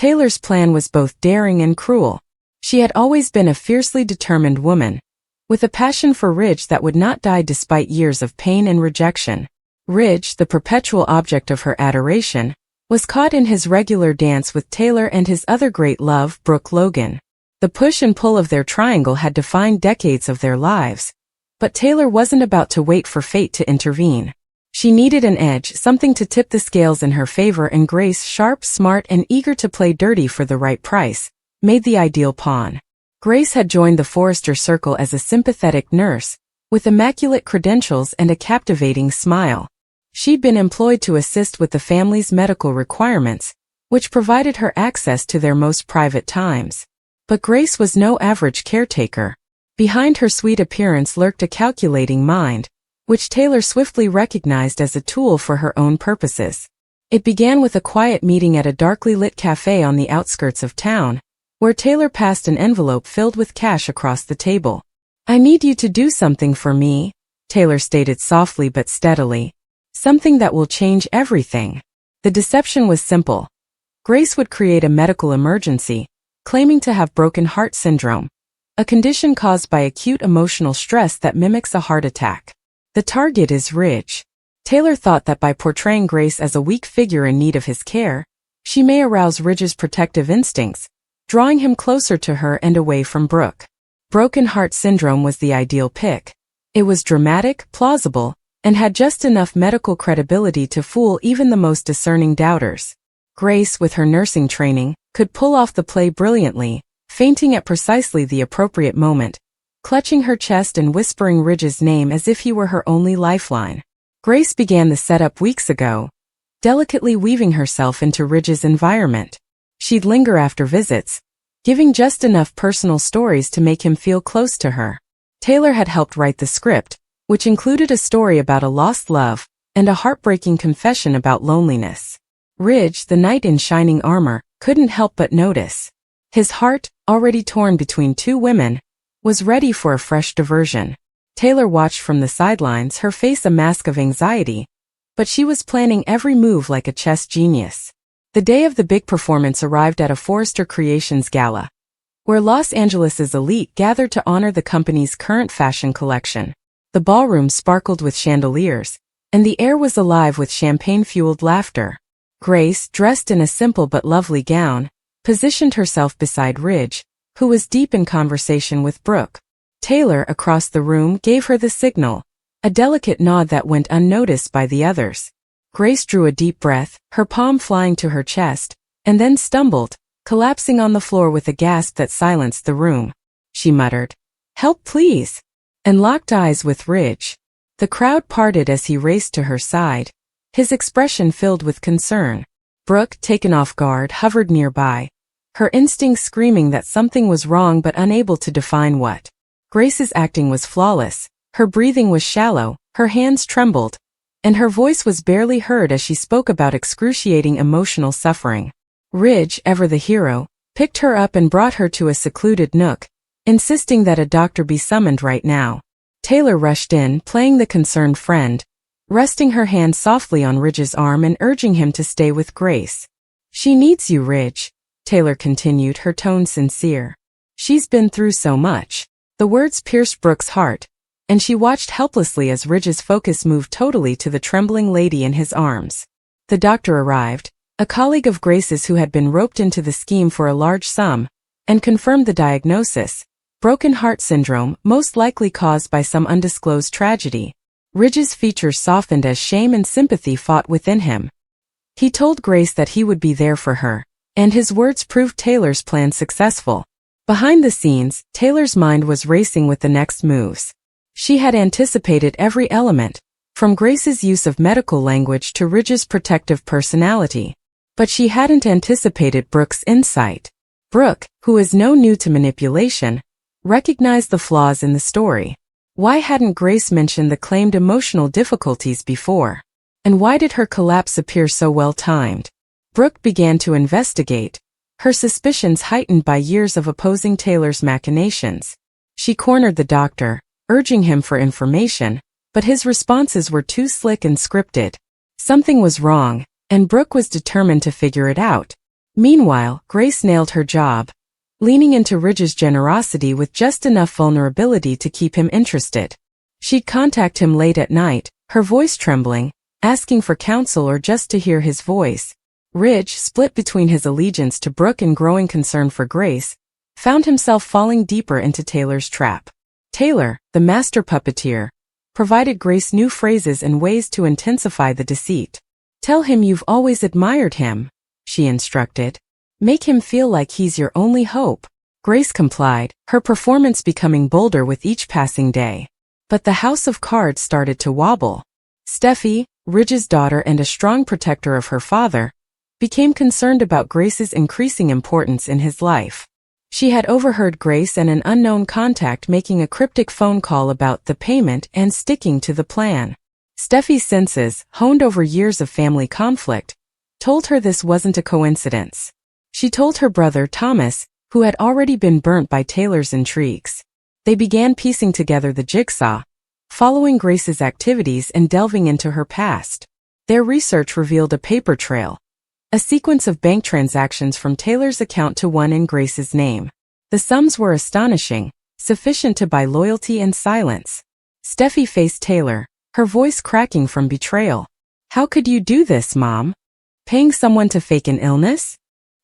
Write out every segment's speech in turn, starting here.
Taylor's plan was both daring and cruel. She had always been a fiercely determined woman, with a passion for Ridge that would not die despite years of pain and rejection. Ridge, the perpetual object of her adoration, was caught in his regular dance with Taylor and his other great love, Brooke Logan. The push and pull of their triangle had defined decades of their lives, but Taylor wasn't about to wait for fate to intervene. She needed an edge, something to tip the scales in her favor, and Grace, sharp, smart, and eager to play dirty for the right price, made the ideal pawn. Grace had joined the Forrester circle as a sympathetic nurse, with immaculate credentials and a captivating smile. She'd been employed to assist with the family's medical requirements, which provided her access to their most private times. But Grace was no average caretaker. Behind her sweet appearance lurked a calculating mind, which Taylor swiftly recognized as a tool for her own purposes. It began with a quiet meeting at a darkly lit cafe on the outskirts of town, where Taylor passed an envelope filled with cash across the table. "I need you to do something for me," Taylor stated softly but steadily. "Something that will change everything." The deception was simple. Grace would create a medical emergency, claiming to have broken heart syndrome, a condition caused by acute emotional stress that mimics a heart attack. The target is Ridge. Taylor thought that by portraying Grace as a weak figure in need of his care, she may arouse Ridge's protective instincts, drawing him closer to her and away from Brooke. Broken heart syndrome was the ideal pick. It was dramatic, plausible, and had just enough medical credibility to fool even the most discerning doubters. Grace, with her nursing training, could pull off the play brilliantly, fainting at precisely the appropriate moment, clutching her chest and whispering Ridge's name as if he were her only lifeline. Grace began the setup weeks ago, delicately weaving herself into Ridge's environment. She'd linger after visits, giving just enough personal stories to make him feel close to her. Taylor had helped write the script, which included a story about a lost love and a heartbreaking confession about loneliness. Ridge, the knight in shining armor, couldn't help but notice. His heart, already torn between two women, was ready for a fresh diversion. Taylor watched from the sidelines, her face a mask of anxiety, but she was planning every move like a chess genius. The day of the big performance arrived at a Forrester Creations gala, where Los Angeles' elite gathered to honor the company's current fashion collection. The ballroom sparkled with chandeliers, and the air was alive with champagne-fueled laughter. Grace, dressed in a simple but lovely gown, positioned herself beside Ridge, who was deep in conversation with Brooke. Taylor, across the room, gave her the signal, a delicate nod that went unnoticed by the others. Grace drew a deep breath, her palm flying to her chest, and then stumbled, collapsing on the floor with a gasp that silenced the room. She muttered, "Help please," and locked eyes with Ridge. The crowd parted as he raced to her side, his expression filled with concern. Brooke, taken off guard, hovered nearby, her instincts screaming that something was wrong but unable to define what. Grace's acting was flawless, her breathing was shallow, her hands trembled, and her voice was barely heard as she spoke about excruciating emotional suffering. Ridge, ever the hero, picked her up and brought her to a secluded nook, insisting that a doctor be summoned right now. Taylor rushed in, playing the concerned friend, resting her hand softly on Ridge's arm and urging him to stay with Grace. "She needs you, Ridge," Taylor continued, her tone sincere. "She's been through so much." The words pierced Brooke's heart, and she watched helplessly as Ridge's focus moved totally to the trembling lady in his arms. The doctor arrived, a colleague of Grace's who had been roped into the scheme for a large sum, and confirmed the diagnosis: broken heart syndrome, most likely caused by some undisclosed tragedy. Ridge's features softened as shame and sympathy fought within him. He told Grace that he would be there for her, and his words proved Taylor's plan successful. Behind the scenes, Taylor's mind was racing with the next moves. She had anticipated every element, from Grace's use of medical language to Ridge's protective personality. But she hadn't anticipated Brooke's insight. Brooke, who is no new to manipulation, recognized the flaws in the story. Why hadn't Grace mentioned the claimed emotional difficulties before? And why did her collapse appear so well-timed? Brooke began to investigate, her suspicions heightened by years of opposing Taylor's machinations. She cornered the doctor, urging him for information, but his responses were too slick and scripted. Something was wrong, and Brooke was determined to figure it out. Meanwhile, Grace nailed her job, leaning into Ridge's generosity with just enough vulnerability to keep him interested. She'd contact him late at night, her voice trembling, asking for counsel or just to hear his voice. Ridge, split between his allegiance to Brooke and growing concern for Grace, found himself falling deeper into Taylor's trap. Taylor, the master puppeteer, provided Grace new phrases and ways to intensify the deceit. "Tell him you've always admired him," she instructed. "Make him feel like he's your only hope." Grace complied, her performance becoming bolder with each passing day. But the house of cards started to wobble. Steffy, Ridge's daughter and a strong protector of her father, became concerned about Grace's increasing importance in his life. She had overheard Grace and an unknown contact making a cryptic phone call about the payment and sticking to the plan. Steffy's senses, honed over years of family conflict, told her this wasn't a coincidence. She told her brother Thomas, who had already been burnt by Taylor's intrigues. They began piecing together the jigsaw, following Grace's activities and delving into her past. Their research revealed a paper trail, a sequence of bank transactions from Taylor's account to one in Grace's name. The sums were astonishing, sufficient to buy loyalty and silence. Steffy faced Taylor, her voice cracking from betrayal. "How could you do this, Mom? Paying someone to fake an illness?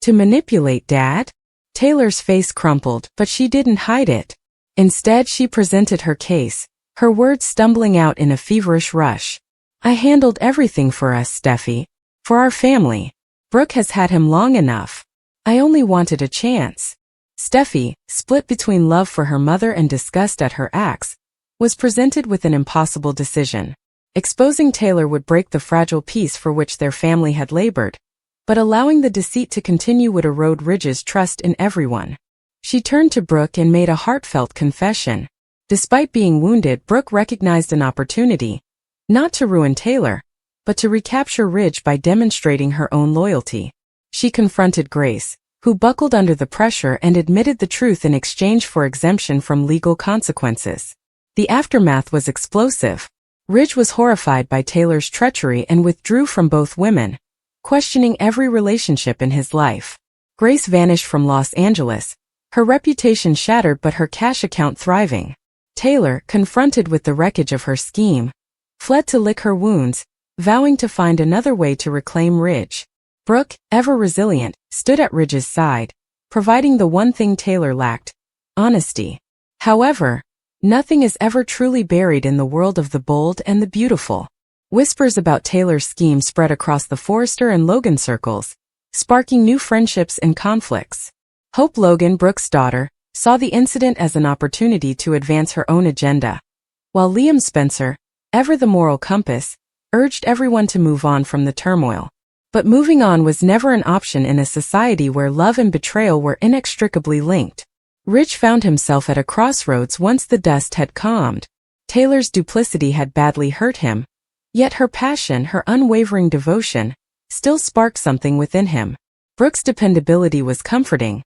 To manipulate Dad?" Taylor's face crumpled, but she didn't hide it. Instead, she presented her case, her words stumbling out in a feverish rush. "I handled everything for us, Steffy. For our family. Brooke has had him long enough. I only wanted a chance." Steffy, split between love for her mother and disgust at her acts, was presented with an impossible decision. Exposing Taylor would break the fragile peace for which their family had labored, but allowing the deceit to continue would erode Ridge's trust in everyone. She turned to Brooke and made a heartfelt confession. Despite being wounded, Brooke recognized an opportunity, not to ruin Taylor, but to recapture Ridge by demonstrating her own loyalty. She confronted Grace, who buckled under the pressure and admitted the truth in exchange for exemption from legal consequences. The aftermath was explosive. Ridge was horrified by Taylor's treachery and withdrew from both women, questioning every relationship in his life. Grace vanished from Los Angeles, her reputation shattered but her cash account thriving. Taylor, confronted with the wreckage of her scheme, fled to lick her wounds, vowing to find another way to reclaim Ridge. Brooke, ever resilient, stood at Ridge's side, providing the one thing Taylor lacked: honesty. However, nothing is ever truly buried in the world of the bold and the beautiful. Whispers about Taylor's scheme spread across the Forrester and Logan circles, sparking new friendships and conflicts. Hope Logan, Brooke's daughter, saw the incident as an opportunity to advance her own agenda, while Liam Spencer, ever the moral compass, urged everyone to move on from the turmoil. But moving on was never an option in a society where love and betrayal were inextricably linked. Ridge found himself at a crossroads once the dust had calmed. Taylor's duplicity had badly hurt him, yet her passion, her unwavering devotion, still sparked something within him. Brooke's dependability was comforting,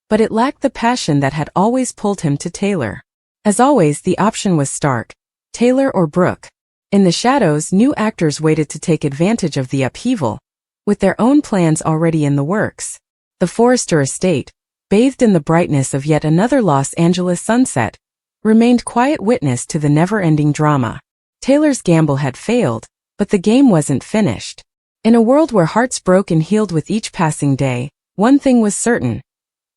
but it lacked the passion that had always pulled him to Taylor. As always, the option was stark: Taylor or Brooke. In the shadows, new actors waited to take advantage of the upheaval, with their own plans already in the works. The Forrester estate, bathed in the brightness of yet another Los Angeles sunset, remained quiet witness to the never-ending drama. Taylor's gamble had failed, but the game wasn't finished. In a world where hearts broke and healed with each passing day, one thing was certain: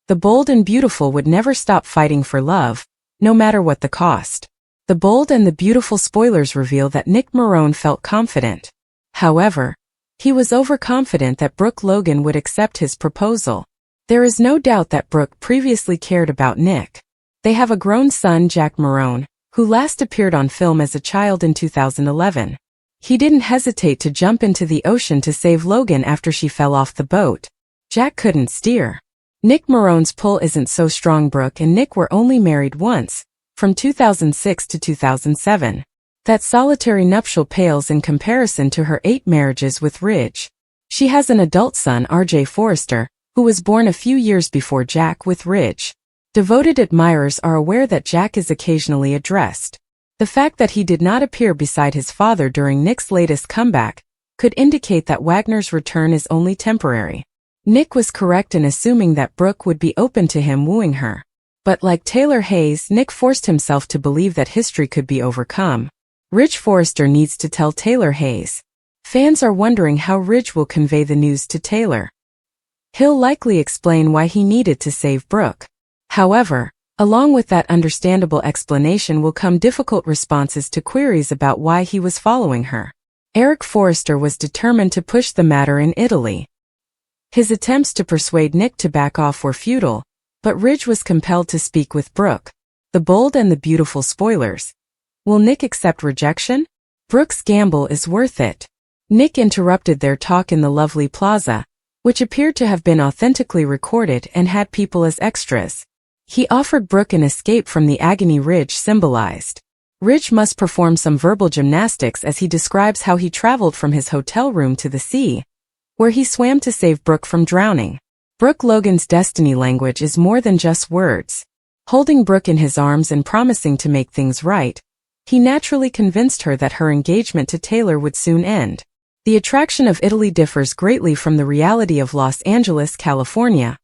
the bold and beautiful would never stop fighting for love, no matter what the cost. The bold and the beautiful spoilers reveal that Nick Marone felt confident. However, he was overconfident that Brooke Logan would accept his proposal. There is no doubt that Brooke previously cared about Nick. They have a grown son, Jack Marone, who last appeared on film as a child in 2011. He didn't hesitate to jump into the ocean to save Logan after she fell off the boat. Jack couldn't steer. Nick Marone's pull isn't so strong. Brooke and Nick were only married once, from 2006 to 2007. That solitary nuptial pales in comparison to her 8 marriages with Ridge. She has an adult son, RJ Forrester, who was born a few years before Jack with Ridge. Devoted admirers are aware that Jack is occasionally addressed. The fact that he did not appear beside his father during Nick's latest comeback could indicate that Wagner's return is only temporary. Nick was correct in assuming that Brooke would be open to him wooing her. But like Taylor Hayes, Nick forced himself to believe that history could be overcome. Ridge Forrester needs to tell Taylor Hayes. Fans are wondering how Ridge will convey the news to Taylor. He'll likely explain why he needed to save Brooke. However, along with that understandable explanation will come difficult responses to queries about why he was following her. Eric Forrester was determined to push the matter in Italy. His attempts to persuade Nick to back off were futile, but Ridge was compelled to speak with Brooke. The bold and the beautiful spoilers. Will Nick accept rejection? Brooke's gamble is worth it. Nick interrupted their talk in the lovely plaza, which appeared to have been authentically recorded and had people as extras. He offered Brooke an escape from the agony Ridge symbolized. Ridge must perform some verbal gymnastics as he describes how he traveled from his hotel room to the sea, where he swam to save Brooke from drowning. Brooke Logan's destiny language is more than just words. Holding Brooke in his arms and promising to make things right, he naturally convinced her that her engagement to Taylor would soon end. The attraction of Italy differs greatly from the reality of Los Angeles, California,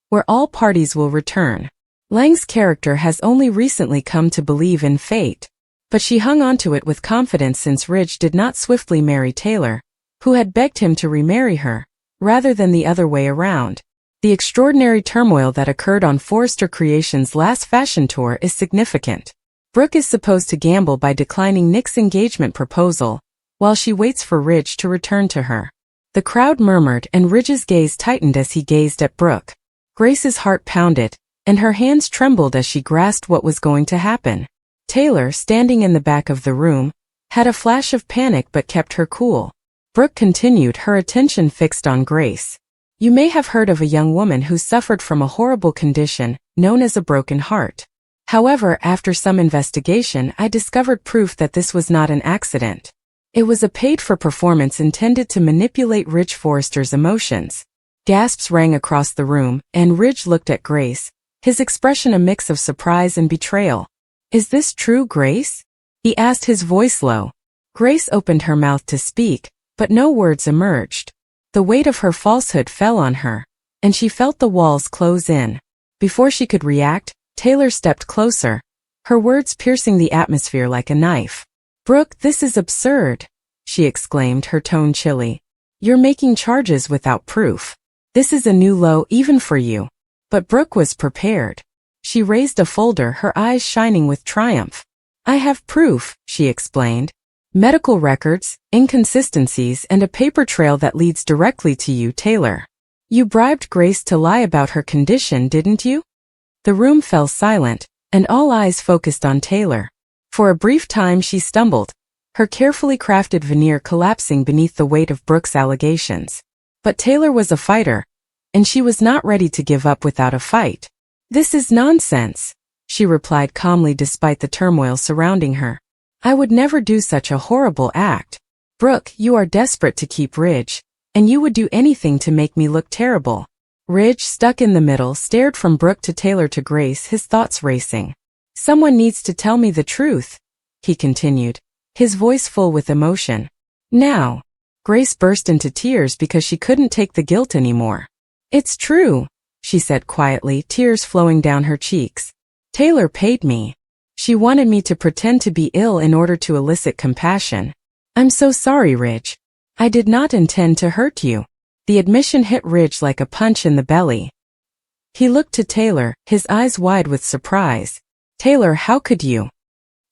where all parties will return. Lang's character has only recently come to believe in fate, but she hung onto it with confidence since Ridge did not swiftly marry Taylor, who had begged him to remarry her, rather than the other way around. The extraordinary turmoil that occurred on Forrester Creations' last fashion tour is significant. Brooke is supposed to gamble by declining Nick's engagement proposal, while she waits for Ridge to return to her. The crowd murmured and Ridge's gaze tightened as he gazed at Brooke. Grace's heart pounded, and her hands trembled as she grasped what was going to happen. Taylor, standing in the back of the room, had a flash of panic but kept her cool. Brooke continued, her attention fixed on Grace. You may have heard of a young woman who suffered from a horrible condition, known as a broken heart. However, after some investigation, I discovered proof that this was not an accident. It was a paid-for performance intended to manipulate Ridge Forrester's emotions. Gasps rang across the room, and Ridge looked at Grace, his expression a mix of surprise and betrayal. Is this true, Grace? He asked, his voice low. Grace opened her mouth to speak, but no words emerged. The weight of her falsehood fell on her, and she felt the walls close in. Before she could react, Taylor stepped closer, her words piercing the atmosphere like a knife. Brooke, this is absurd, she exclaimed, her tone chilly. You're making charges without proof. This is a new low even for you. But Brooke was prepared. She raised a folder, her eyes shining with triumph. I have proof, she explained. Medical records, inconsistencies, and a paper trail that leads directly to you, Taylor. You bribed Grace to lie about her condition, didn't you? The room fell silent, and all eyes focused on Taylor. For a brief time she stumbled, her carefully crafted veneer collapsing beneath the weight of Brooke's allegations. But Taylor was a fighter, and she was not ready to give up without a fight. This is nonsense, she replied calmly despite the turmoil surrounding her. I would never do such a horrible act. Brooke, you are desperate to keep Ridge, and you would do anything to make me look terrible. Ridge, stuck in the middle, stared from Brooke to Taylor to Grace, his thoughts racing. Someone needs to tell me the truth, he continued, his voice full with emotion. Now. Grace burst into tears because she couldn't take the guilt anymore. It's true, she said quietly, tears flowing down her cheeks. Taylor paid me. She wanted me to pretend to be ill in order to elicit compassion. I'm so sorry, Ridge. I did not intend to hurt you. The admission hit Ridge like a punch in the belly. He looked to Taylor, his eyes wide with surprise. Taylor, how could you?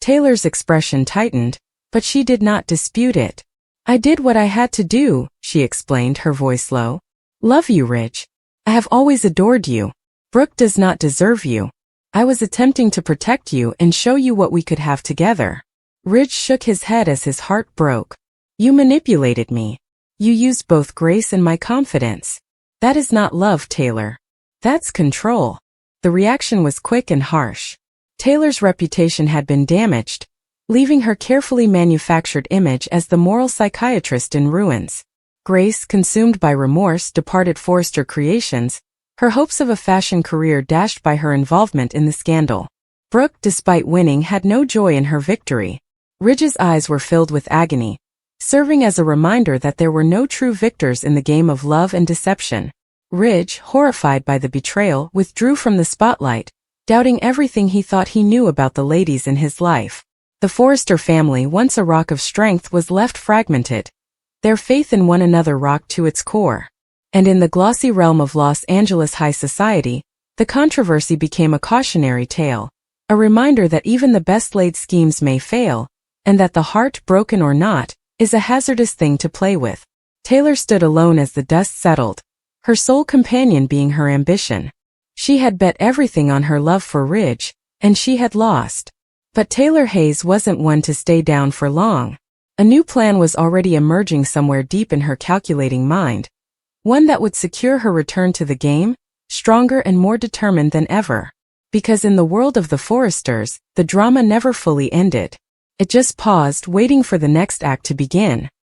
Taylor's expression tightened, but she did not dispute it. I did what I had to do, she explained, her voice low. Love you, Ridge. I have always adored you. Brooke does not deserve you. I was attempting to protect you and show you what we could have together. Ridge shook his head as his heart broke. You manipulated me. You used both Grace and my confidence. That is not love, Taylor. That's control. The reaction was quick and harsh. Taylor's reputation had been damaged, leaving her carefully manufactured image as the moral psychiatrist in ruins. Grace, consumed by remorse, departed Forrester Creations, her hopes of a fashion career dashed by her involvement in the scandal. Brooke, despite winning, had no joy in her victory. Ridge's eyes were filled with agony, serving as a reminder that there were no true victors in the game of love and deception. Ridge, horrified by the betrayal, withdrew from the spotlight, doubting everything he thought he knew about the ladies in his life. The Forrester family, once a rock of strength, was left fragmented, their faith in one another rocked to its core. And in the glossy realm of Los Angeles high society, the controversy became a cautionary tale, a reminder that even the best-laid schemes may fail, and that the heart, broken or not, is a hazardous thing to play with. Taylor stood alone as the dust settled, her sole companion being her ambition. She had bet everything on her love for Ridge, and she had lost. But Taylor Hayes wasn't one to stay down for long. A new plan was already emerging somewhere deep in her calculating mind, one that would secure her return to the game, stronger and more determined than ever. Because in the world of the Forresters, the drama never fully ended. It just paused, waiting for the next act to begin.